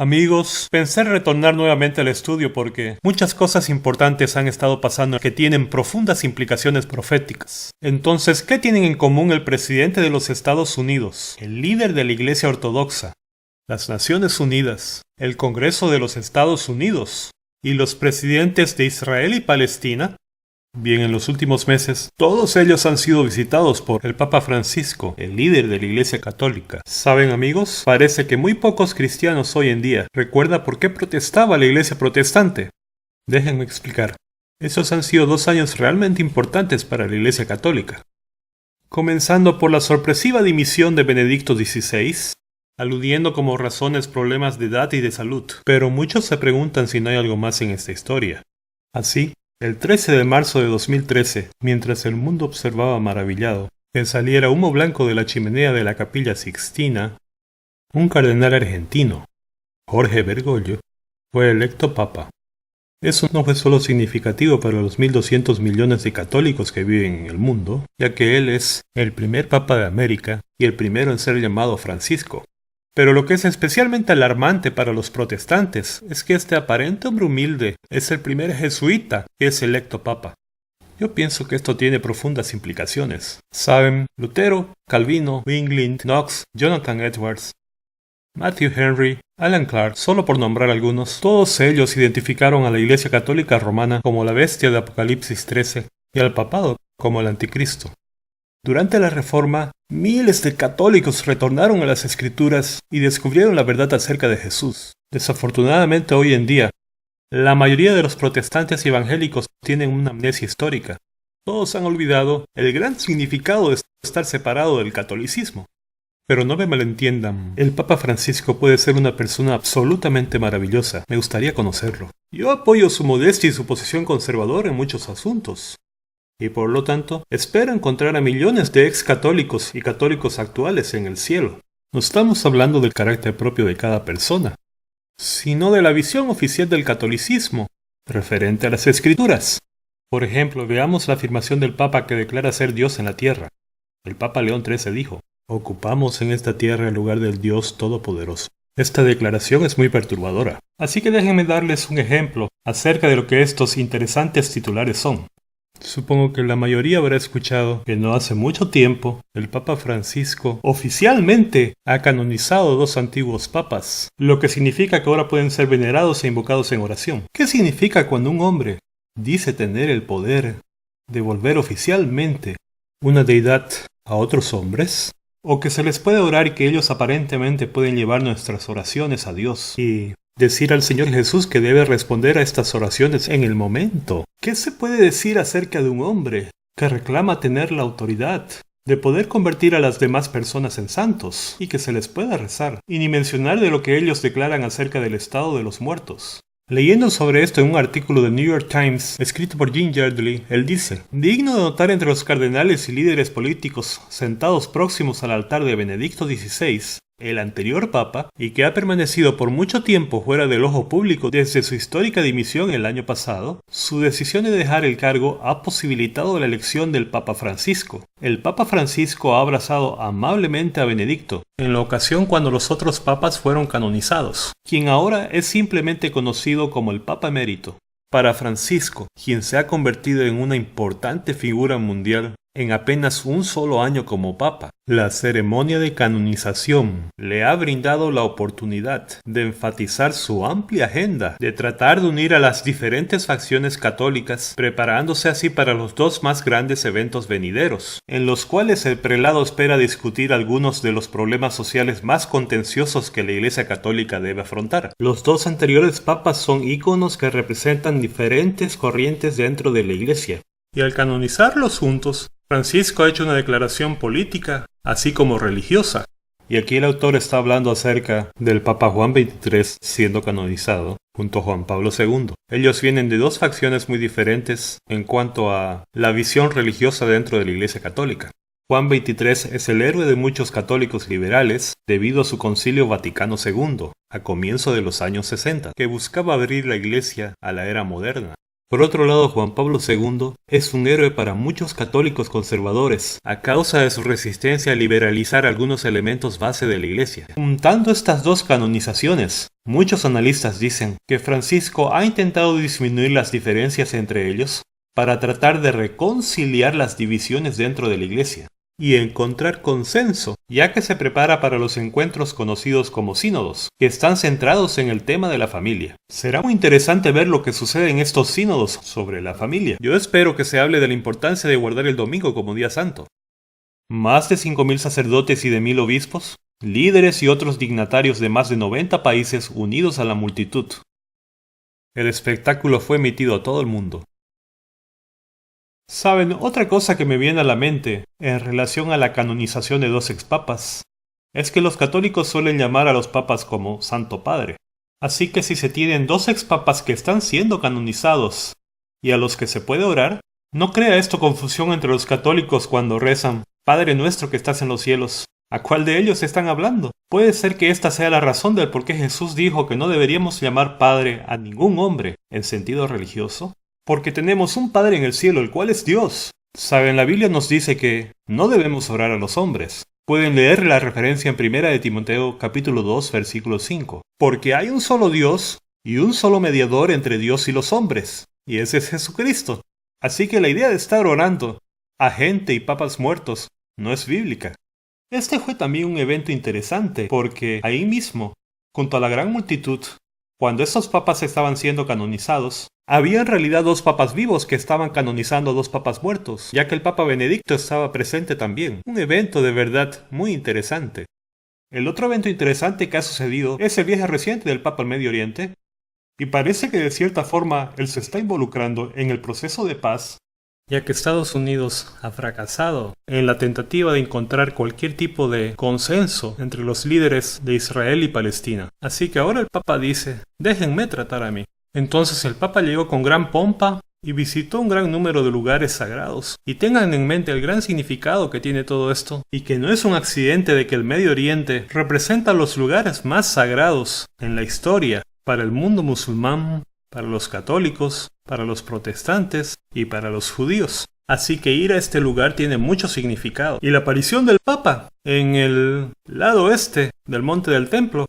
Amigos, pensé en retornar nuevamente al estudio porque muchas cosas importantes han estado pasando que tienen profundas implicaciones proféticas. Entonces, ¿qué tienen en común el presidente de los Estados Unidos, el líder de la Iglesia Ortodoxa, las Naciones Unidas, el Congreso de los Estados Unidos y los presidentes de Israel y Palestina? Bien, en los últimos meses, todos ellos han sido visitados por el Papa Francisco, el líder de la Iglesia Católica. ¿Saben, amigos? Parece que muy pocos cristianos hoy en día recuerdan por qué protestaba la Iglesia protestante. Déjenme explicar. Esos han sido 2 años realmente importantes para la Iglesia Católica. Comenzando por la sorpresiva dimisión de Benedicto XVI, aludiendo como razones problemas de edad y de salud. Pero muchos se preguntan si no hay algo más en esta historia. Así, el 13 de marzo de 2013, mientras el mundo observaba maravillado que saliera humo blanco de la chimenea de la Capilla Sixtina, un cardenal argentino, Jorge Bergoglio, fue electo papa. Eso no fue solo significativo para los 1.200 millones de católicos que viven en el mundo, ya que él es el primer papa de América y el primero en ser llamado Francisco. Pero lo que es especialmente alarmante para los protestantes es que este aparente hombre humilde es el primer jesuita que es electo papa. Yo pienso que esto tiene profundas implicaciones. Saben, Lutero, Calvino, Zwingli, Knox, Jonathan Edwards, Matthew Henry, Alan Clark, solo por nombrar algunos, todos ellos identificaron a la Iglesia Católica Romana como la bestia de Apocalipsis 13 y al papado como el anticristo. Durante la Reforma, miles de católicos retornaron a las Escrituras y descubrieron la verdad acerca de Jesús. Desafortunadamente hoy en día, la mayoría de los protestantes y evangélicos tienen una amnesia histórica. Todos han olvidado el gran significado de estar separado del catolicismo. Pero no me malentiendan, el Papa Francisco puede ser una persona absolutamente maravillosa. Me gustaría conocerlo. Yo apoyo su modestia y su posición conservadora en muchos asuntos. Y por lo tanto, espero encontrar a millones de ex católicos y católicos actuales en el cielo. No estamos hablando del carácter propio de cada persona, sino de la visión oficial del catolicismo, referente a las Escrituras. Por ejemplo, veamos la afirmación del Papa que declara ser Dios en la tierra. El Papa León XIII dijo: "Ocupamos en esta tierra el lugar del Dios Todopoderoso". Esta declaración es muy perturbadora. Así que déjenme darles un ejemplo acerca de lo que estos interesantes titulares son. Supongo que la mayoría habrá escuchado que no hace mucho tiempo el Papa Francisco oficialmente ha canonizado 2 antiguos papas, lo que significa que ahora pueden ser venerados e invocados en oración. ¿Qué significa cuando un hombre dice tener el poder de volver oficialmente una deidad a otros hombres? O que se les puede orar y que ellos aparentemente pueden llevar nuestras oraciones a Dios y decir al Señor Jesús que debe responder a estas oraciones en el momento. ¿Qué se puede decir acerca de un hombre que reclama tener la autoridad de poder convertir a las demás personas en santos y que se les pueda rezar? Y ni mencionar de lo que ellos declaran acerca del estado de los muertos. Leyendo sobre esto en un artículo de New York Times escrito por Jim Yardley, él dice: digno de notar entre los cardenales y líderes políticos sentados próximos al altar de Benedicto XVI, el anterior papa, y que ha permanecido por mucho tiempo fuera del ojo público desde su histórica dimisión el año pasado, su decisión de dejar el cargo ha posibilitado la elección del Papa Francisco. El Papa Francisco ha abrazado amablemente a Benedicto, en la ocasión cuando los otros papas fueron canonizados, quien ahora es simplemente conocido como el Papa Emérito. Para Francisco, quien se ha convertido en una importante figura mundial en apenas un solo año como papa, la ceremonia de canonización le ha brindado la oportunidad de enfatizar su amplia agenda de tratar de unir a las diferentes facciones católicas, preparándose así para los 2 más grandes eventos venideros, en los cuales el prelado espera discutir algunos de los problemas sociales más contenciosos que la Iglesia Católica debe afrontar. Los 2 anteriores papas son íconos que representan diferentes corrientes dentro de la Iglesia, y al canonizarlos juntos, Francisco ha hecho una declaración política, así como religiosa. Y aquí el autor está hablando acerca del Papa Juan XXIII siendo canonizado, junto a Juan Pablo II. Ellos vienen de 2 facciones muy diferentes en cuanto a la visión religiosa dentro de la Iglesia Católica. Juan XXIII es el héroe de muchos católicos liberales debido a su Concilio Vaticano II, a comienzo de los años 60, que buscaba abrir la Iglesia a la era moderna. Por otro lado, Juan Pablo II es un héroe para muchos católicos conservadores, a causa de su resistencia a liberalizar algunos elementos base de la Iglesia. Juntando estas dos canonizaciones, muchos analistas dicen que Francisco ha intentado disminuir las diferencias entre ellos para tratar de reconciliar las divisiones dentro de la Iglesia y encontrar consenso, ya que se prepara para los encuentros conocidos como sínodos, que están centrados en el tema de la familia. Será muy interesante ver lo que sucede en estos sínodos sobre la familia. Yo espero que se hable de la importancia de guardar el domingo como día santo. Más de 5.000 sacerdotes y de 1.000 obispos, líderes y otros dignatarios de más de 90 países unidos a la multitud. El espectáculo fue emitido a todo el mundo. Saben, otra cosa que me viene a la mente en relación a la canonización de dos expapas es que los católicos suelen llamar a los papas como Santo Padre. Así que si se tienen dos expapas que están siendo canonizados y a los que se puede orar, no crea esto confusión entre los católicos cuando rezan Padre nuestro que estás en los cielos. ¿A cuál de ellos están hablando? Puede ser que esta sea la razón del por qué Jesús dijo que no deberíamos llamar Padre a ningún hombre en sentido religioso. Porque tenemos un Padre en el cielo, el cual es Dios. Saben, la Biblia nos dice que no debemos orar a los hombres. Pueden leer la referencia en 1 de Timoteo capítulo 2, versículo 5. Porque hay un solo Dios y un solo mediador entre Dios y los hombres, y ese es Jesucristo. Así que la idea de estar orando a gente y papas muertos no es bíblica. Este fue también un evento interesante, porque ahí mismo, junto a la gran multitud, cuando estos papas estaban siendo canonizados, había en realidad dos papas vivos que estaban canonizando a dos papas muertos, ya que el Papa Benedicto estaba presente también. Un evento de verdad muy interesante. El otro evento interesante que ha sucedido es el viaje reciente del Papa al Medio Oriente, y parece que de cierta forma él se está involucrando en el proceso de paz, ya que Estados Unidos ha fracasado en la tentativa de encontrar cualquier tipo de consenso entre los líderes de Israel y Palestina. Así que ahora el Papa dice, déjenme tratar a mí. Entonces el Papa llegó con gran pompa y visitó un gran número de lugares sagrados. Y tengan en mente el gran significado que tiene todo esto, y que no es un accidente de que el Medio Oriente representa los lugares más sagrados en la historia para el mundo musulmán, para los católicos, para los protestantes y para los judíos. Así que ir a este lugar tiene mucho significado. Y la aparición del Papa en el lado este del Monte del Templo,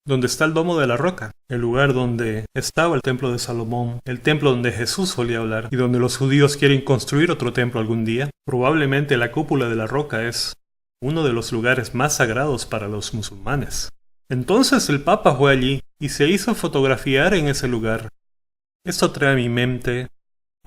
donde está el Domo de la Roca, el lugar donde estaba el Templo de Salomón, el templo donde Jesús solía hablar, y donde los judíos quieren construir otro templo algún día. Probablemente la cúpula de la roca es uno de los lugares más sagrados para los musulmanes. Entonces el Papa fue allí y se hizo fotografiar en ese lugar. Esto trae a mi mente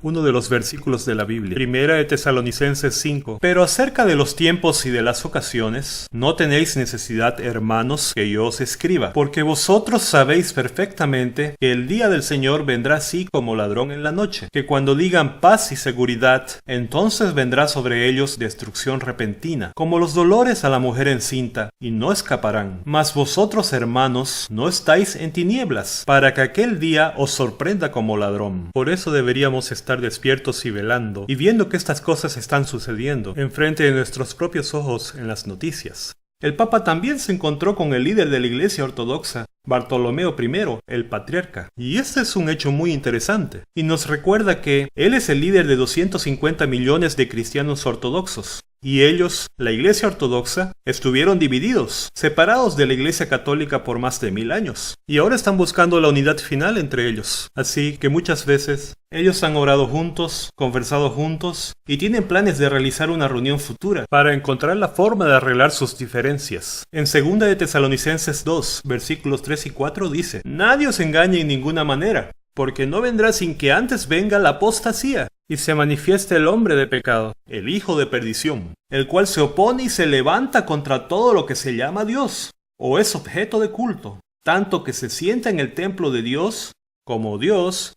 uno de los versículos de la Biblia, Primera de Tesalonicenses 5. Pero acerca de los tiempos y de las ocasiones, no tenéis necesidad, hermanos, que yo os escriba, porque vosotros sabéis perfectamente que el día del Señor vendrá así como ladrón en la noche, que cuando digan paz y seguridad, entonces vendrá sobre ellos destrucción repentina, como los dolores a la mujer encinta, y no escaparán. Mas vosotros, hermanos, no estáis en tinieblas, para que aquel día os sorprenda como ladrón. Por eso deberíamos estar despiertos y velando, y viendo que estas cosas están sucediendo enfrente de nuestros propios ojos en las noticias. El Papa también se encontró con el líder de la Iglesia Ortodoxa, Bartolomeo I, el patriarca, y este es un hecho muy interesante, y nos recuerda que él es el líder de 250 millones de cristianos ortodoxos, y ellos, la Iglesia Ortodoxa, estuvieron divididos, separados de la Iglesia Católica por más de 1000 años, y ahora están buscando la unidad final entre ellos. Así que muchas veces ellos han orado juntos, conversado juntos, y tienen planes de realizar una reunión futura para encontrar la forma de arreglar sus diferencias. En 2 de Tesalonicenses 2, versículos 3 y 4 dice: Nadie os engañe en ninguna manera, porque no vendrá sin que antes venga la apostasía, y se manifieste el hombre de pecado, el hijo de perdición, el cual se opone y se levanta contra todo lo que se llama Dios, o es objeto de culto, tanto que se sienta en el templo de Dios, como Dios,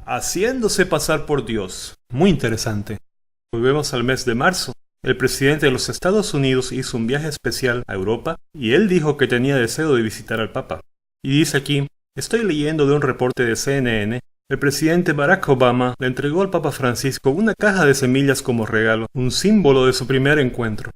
haciéndose pasar por Dios. Muy interesante. Volvemos al mes de marzo. El presidente de los Estados Unidos hizo un viaje especial a Europa, y él dijo que tenía deseo de visitar al Papa. Y dice aquí, estoy leyendo de un reporte de CNN, el presidente Barack Obama le entregó al Papa Francisco una caja de semillas como regalo, un símbolo de su primer encuentro,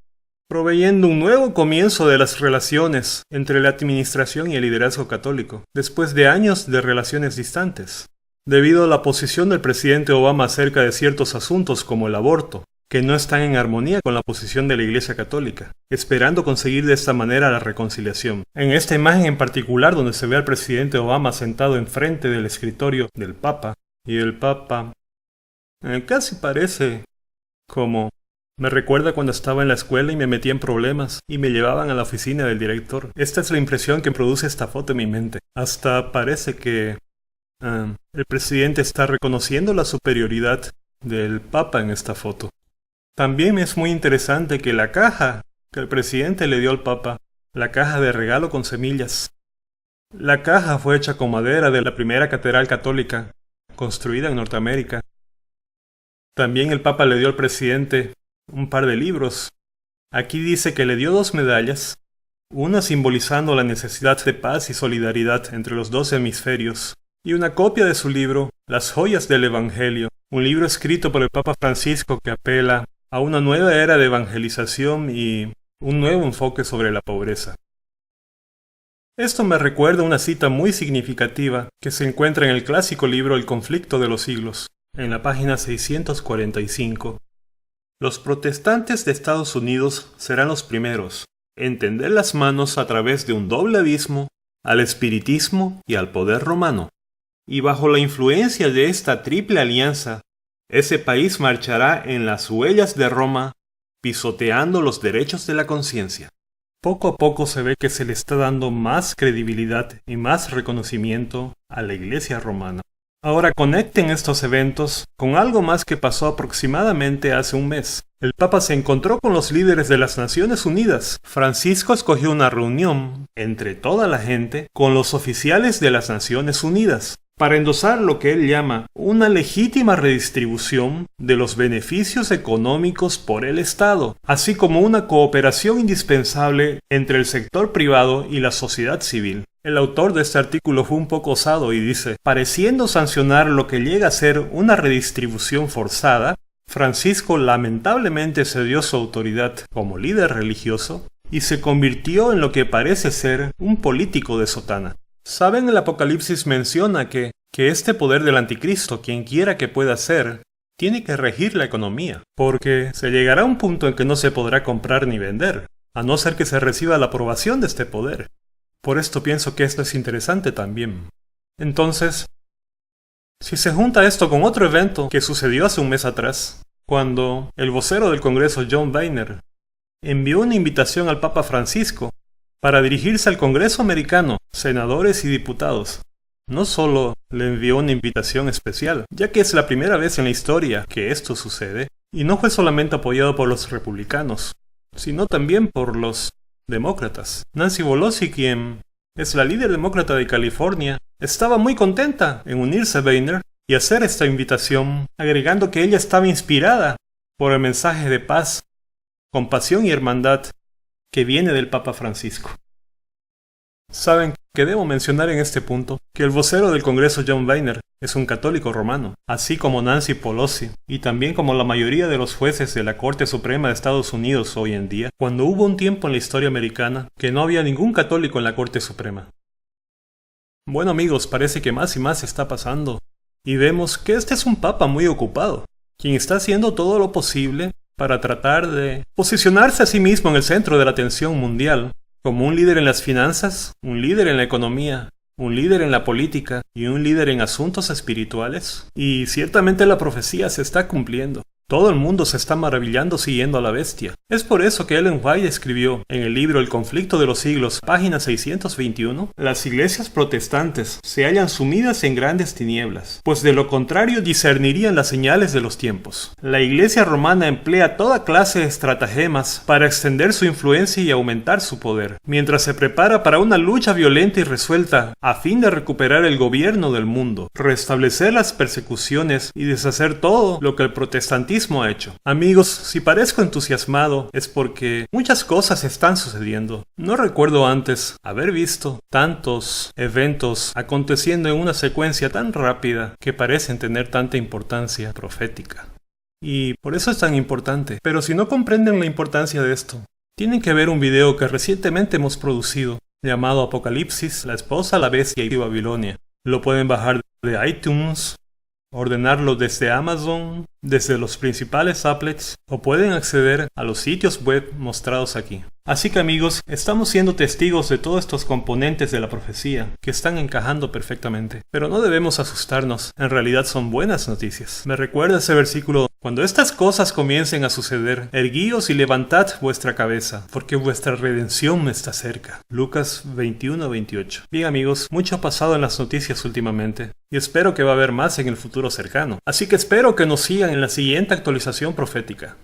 proveyendo un nuevo comienzo de las relaciones entre la administración y el liderazgo católico, después de años de relaciones distantes. debido a la posición del presidente Obama acerca de ciertos asuntos como el aborto, que no están en armonía con la posición de la Iglesia Católica, esperando conseguir de esta manera la reconciliación. En esta imagen en particular, donde se ve al presidente Obama sentado enfrente del escritorio del Papa, y el Papa casi parece como... Me recuerda cuando estaba en la escuela y me metía en problemas y me llevaban a la oficina del director. Esta es la impresión que produce esta foto en mi mente. Hasta parece que el presidente está reconociendo la superioridad del Papa en esta foto. También es muy interesante que la caja que el presidente le dio al Papa, la caja de regalo con semillas, la caja fue hecha con madera de la primera catedral católica construida en Norteamérica. También el Papa le dio al presidente un par de libros. Aquí dice que le dio 2 medallas, una simbolizando la necesidad de paz y solidaridad entre los 2 hemisferios, y una copia de su libro, Las joyas del Evangelio, un libro escrito por el Papa Francisco que apela a una nueva era de evangelización y un nuevo enfoque sobre la pobreza. Esto me recuerda una cita muy significativa que se encuentra en el clásico libro El conflicto de los siglos, en la página 645. Los protestantes de Estados Unidos serán los primeros en tender las manos a través de un doble abismo al espiritismo y al poder romano. Y bajo la influencia de esta triple alianza, ese país marchará en las huellas de Roma, pisoteando los derechos de la conciencia. Poco a poco se ve que se le está dando más credibilidad y más reconocimiento a la Iglesia romana. Ahora conecten estos eventos con algo más que pasó aproximadamente hace un mes. El Papa se encontró con los líderes de las Naciones Unidas. Francisco escogió una reunión entre toda la gente con los oficiales de las Naciones Unidas para endosar lo que él llama una legítima redistribución de los beneficios económicos por el Estado, así como una cooperación indispensable entre el sector privado y la sociedad civil. El autor de este artículo fue un poco osado y dice, pareciendo sancionar lo que llega a ser una redistribución forzada, Francisco lamentablemente cedió su autoridad como líder religioso y se convirtió en lo que parece ser un político de sotana. Saben, el Apocalipsis menciona que este poder del anticristo, quien quiera que pueda ser, tiene que regir la economía, porque se llegará a un punto en que no se podrá comprar ni vender, a no ser que se reciba la aprobación de este poder. Por esto pienso que esto es interesante también. Entonces, si se junta esto con otro evento que sucedió hace un mes atrás, cuando el vocero del Congreso John Boehner envió una invitación al Papa Francisco para dirigirse al Congreso americano, senadores y diputados. No solo le envió una invitación especial, ya que es la primera vez en la historia que esto sucede, y no fue solamente apoyado por los republicanos, sino también por los demócratas. Nancy Pelosi, quien es la líder demócrata de California, estaba muy contenta en unirse a Boehner y hacer esta invitación, agregando que ella estaba inspirada por el mensaje de paz, compasión y hermandad que viene del Papa Francisco. Saben que debo mencionar en este punto que el vocero del Congreso John Boehner es un católico romano, así como Nancy Pelosi, y también como la mayoría de los jueces de la Corte Suprema de Estados Unidos hoy en día, cuando hubo un tiempo en la historia americana que no había ningún católico en la Corte Suprema. Bueno amigos, parece que más y más está pasando, y vemos que este es un papa muy ocupado, quien está haciendo todo lo posible para tratar de posicionarse a sí mismo en el centro de la atención mundial, como un líder en las finanzas, un líder en la economía, un líder en la política y un líder en asuntos espirituales. Y ciertamente la profecía se está cumpliendo. Todo el mundo se está maravillando siguiendo a la bestia. Es por eso que Ellen White escribió en el libro El conflicto de los siglos, página 621, las iglesias protestantes se hallan sumidas en grandes tinieblas, pues de lo contrario discernirían las señales de los tiempos. La iglesia romana emplea toda clase de estratagemas para extender su influencia y aumentar su poder, mientras se prepara para una lucha violenta y resuelta a fin de recuperar el gobierno del mundo, restablecer las persecuciones y deshacer todo lo que el protestantismo ha hecho. Amigos, si parezco entusiasmado es porque muchas cosas están sucediendo. No recuerdo antes haber visto tantos eventos aconteciendo en una secuencia tan rápida que parecen tener tanta importancia profética. Y por eso es tan importante. Pero si no comprenden la importancia de esto, tienen que ver un video que recientemente hemos producido llamado Apocalipsis, la esposa, la bestia y Babilonia. Lo pueden bajar de iTunes, ordenarlo desde Amazon, desde los principales applets, o pueden acceder a los sitios web mostrados aquí. Así que amigos, estamos siendo testigos de todos estos componentes de la profecía que están encajando perfectamente. Pero no debemos asustarnos, en realidad son buenas noticias. Me recuerda ese versículo: cuando estas cosas comiencen a suceder, erguíos y levantad vuestra cabeza, porque vuestra redención está cerca. Lucas 21:28. Bien amigos, mucho ha pasado en las noticias últimamente, y espero que va a haber más en el futuro cercano. Así que espero que nos sigan en la siguiente actualización profética.